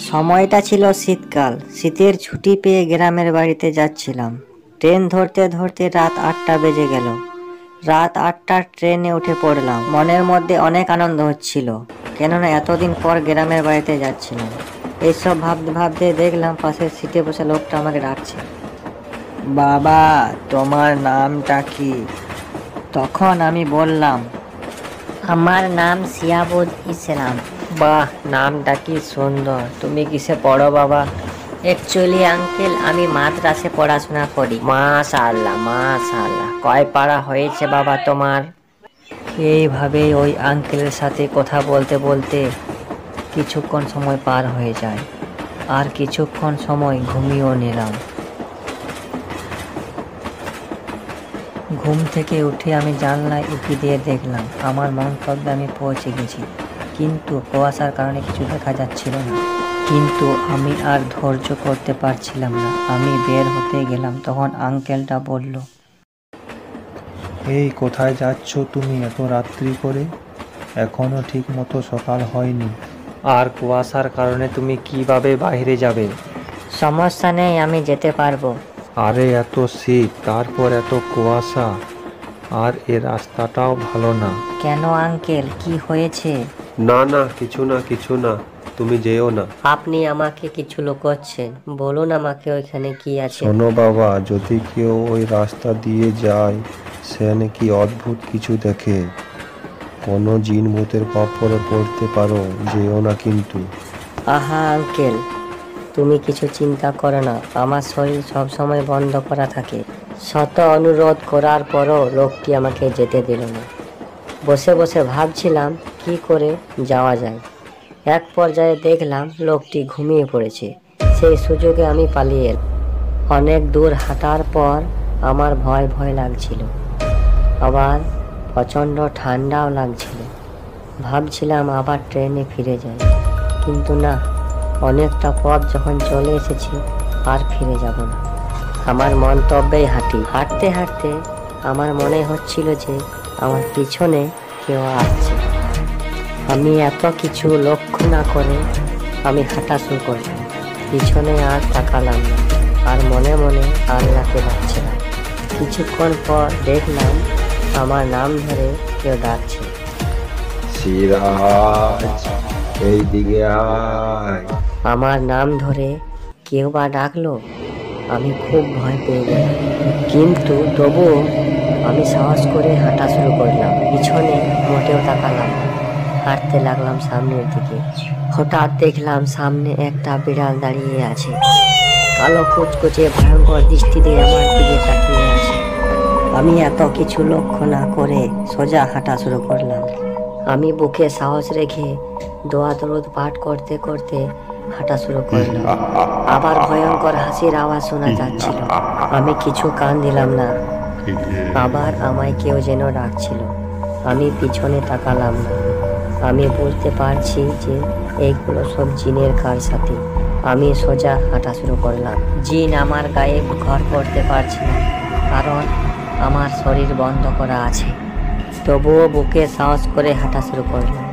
সময়টা ছিল শীতকাল। শীতের ছুটি পেয়ে গ্রামের বাড়িতে যাচ্ছিলাম। ট্রেন ধরতে ধরতে রাত 8টা বেজে গেল। রাত 8টার ট্রেনে উঠে পড়লাম। মনের মধ্যে অনেক আনন্দ হচ্ছিল, কেননা এতদিন পর গ্রামের বাড়িতে যাচ্ছিলাম। এইসব ভাবতে ভাবতে দেখলাম পাশের সিটে বসে লোকটা আমাকে ডাকছে, বাবা তোমার নামটা কি? তখন আমি বললাম, আমার নাম সিয়াবুল ইসলাম। বাহ, নামটা কি সুন্দর। তুমি কিসে পড়ো বাবা? অ্যাকচুয়ালি আঙ্কেল, আমি মাদ্রাসে পড়াশোনা করি। মাশাআল্লাহ মাশাআল্লাহ। কয় পাড়া হয়েছে বাবা তোমার? এইভাবে ওই আঙ্কেলের সাথে কথা বলতে বলতে কিছুক্ষণ সময় পার হয়ে যায়, আর কিছুক্ষণ সময় ঘুমিয়েও নিলাম। ঘুম থেকে উঠে আমি জানলায় উঁকি দিয়ে দেখলাম আমার মন্তব্যে আমি পৌঁছে গেছি, কিন্তু কুয়াশার কারণে কিছু দেখা যাচ্ছিল না। কিন্তু আমি আর ধৈর্য করতে পারছিলাম না। আমি বের হতে গেলাম, তখন আঙ্কেলটা বলল, এই কোথায় যাচ্ছ তুমি এত রাত্রি করে? এখনো ঠিক মতো সকাল হয়নি, আর কুয়াশার কারণে তুমি কিভাবে বাইরে যাবে? সমস্যা নেই, আমি যেতে পারবো। আরে এত শীত, তারপর এত কুয়াশা, আর এ রাস্তাটাও ভালো না। কেন আঙ্কেল, কি হয়েছে? না না, কিছু না কিছু না, তুমি যেও না। আপনি আমাকে কিছু লুকোচ্ছেন, বলুন আমাকে ওইখানে কি আছে। শোনো বাবা, যদি কেউ ওই রাস্তা দিয়ে যায় সে নাকি অদ্ভুত কিছু দেখে। কোনো জিন ভূতের খপ্পরে পড়তে পারো, যেও না কিন্তু। আহা আঙ্কেল, তুমি কিছু চিন্তা করো না। আমার শরীর সবসময় বন্ধ করা থাকে। শত অনুরোধ করার পরও লোকটি আমাকে যেতে দিল না। বসে বসে ভাবছিলাম কি করে যাওয়া যায়। এক পর্যায়ে দেখলাম লোকটি ঘুমিয়ে পড়েছে। সেই সুযোগে আমি পালিয়ে এলাম। অনেক দূর হাঁটার পর আমার ভয় ভয় লাগছিল, আবার প্রচণ্ড ঠান্ডাও লাগছিল। ভাবছিলাম আবার ট্রেনে ফিরে যাই, কিন্তু না, অনেকটা পথ যখন চলে এসেছি আর ফিরে যাব না। আমার মন্তব্যেই হাঁটতে হাঁটতে আমার মনে হচ্ছিল যে আমার পিছনে কেউ আসছে। আমি এত কিছু লক্ষ্য না করে আমি হাঁটা শুরু করলাম। পিছনে আর তাকালাম না, আর মনে মনে আল্লাহকে ডাকছিলাম। কিছুক্ষণ পর দেখলাম আমার নাম ধরে কেউ ডাকছে, সিরাজ, এই দিকে আয়। আমার নাম ধরে কেউ বা ডাকলো। আমি খুব ভয় পেয়ে গেলাম, কিন্তু তবুও আমি সাহস করে হাঁটা শুরু করলাম। পিছনে মোটেও তাকালাম না, হাঁটতে লাগলাম সামনের দিকে। হঠাৎ দেখলাম সামনে একটা বিড়াল দাঁড়িয়ে আছে। কালো কুচকুচে ভয়ঙ্কর দৃষ্টি দিয়ে আমার দিকে তাকিয়ে আছে। আমি এত কিছু লক্ষ্য না করে সোজা হাঁটা শুরু করলাম। আমি বুকে সাহস রেখে দোয়া দরুদ পাঠ করতে করতে হাঁটা শুরু করলাম। আবার ভয়ঙ্কর হাসির আওয়াজ শোনা যাচ্ছিল। আমি কিছু কান দিলাম না। আবার আমায় কেউ যেন ডাকছিল। আমি পিছনে তাকালাম না। আমি বুঝতে পারছি যে এইগুলো সব জিনের কারসাথী। আমি সোজা হাঁটা শুরু করলাম। জিন আমার গায়ে ঘর করতে পারছে না, কারণ আমার শরীর বন্ধ করা আছে। তবুও বুকে সাহস করে হাঁটা শুরু করলাম,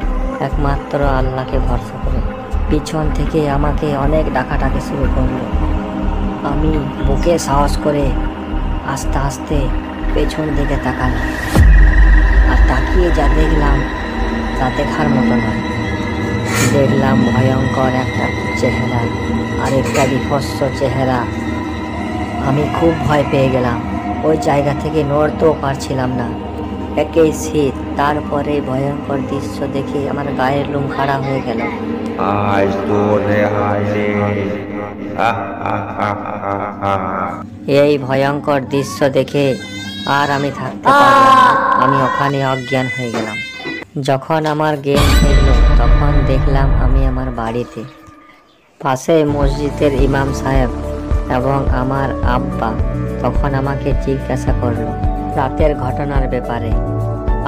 একমাত্র আল্লাহকে ভরসা করে। পিছন থেকে আমাকে অনেক ডাকাডাকি শুরু করলো। আমি বুকে সাহস করে আস্তে আস্তে পেছন দিকে তাকালাম, আর তাকিয়ে যা দেখলাম তা দেখার মতো নয়। দেখলাম ভয়ঙ্কর একটা চেহারা, আর একটা বিভৎস চেহারা। আমি খুব ভয় পেয়ে গেলাম। ওই জায়গা থেকে নড়তেও পারছিলাম না। একেই শীত, তারপরে ভয়ঙ্কর দৃশ্য দেখে আমার গায়ের লোম খাড়া হয়ে গেল। আজ তো রেহাই নেই। এই ভয়ঙ্কর দৃশ্য দেখে আর আমি থাকতে পারলাম না। আমি ওখানে অজ্ঞান হয়ে গেলাম। যখন আমার জ্ঞান ফিরল, তখন দেখলাম আমি আমার বাড়িতে। পাশে মসজিদের ইমাম সাহেব এবং আমার আব্বা তখন আমাকে জিজ্ঞাসা করলো রাতের ঘটনার ব্যাপারে।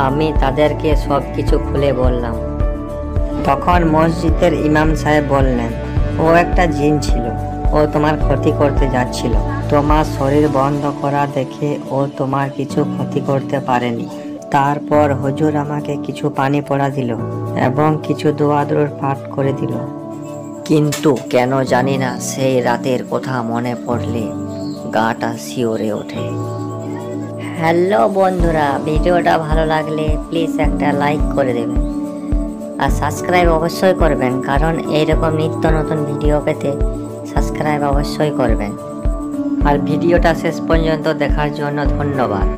আমি তাদেরকে সব কিছু খুলে বললাম। তখন মসজিদের ইমাম সাহেব বললেন, ও একটা জিন ছিল, ও তোমার ক্ষতি করতে যাচ্ছিল। তোমার শরীর বন্ধ করা দেখে ও তোমার কিছু ক্ষতি করতে পারেনি। তারপর হুজুর আমাকে কিছু পানি পড়া দিল এবং কিছু দোয়া দরুদ পাঠ করে দিল। কিন্তু কেন জানি না সেই রাতের কথা মনে পড়লে গাটা শিওরে ওঠে। হ্যালো বন্ধুরা, ভিডিওটা ভালো লাগলে প্লিজ একটা লাইক করে দেবেন আর সাবস্ক্রাইব অবশ্যই করবেন, কারণ এইরকম নিত্য নতুন ভিডিও পেতে সাবস্ক্রাইব অবশ্যই করবেন। আর ভিডিওটা শেষ পর্যন্ত দেখার জন্য ধন্যবাদ।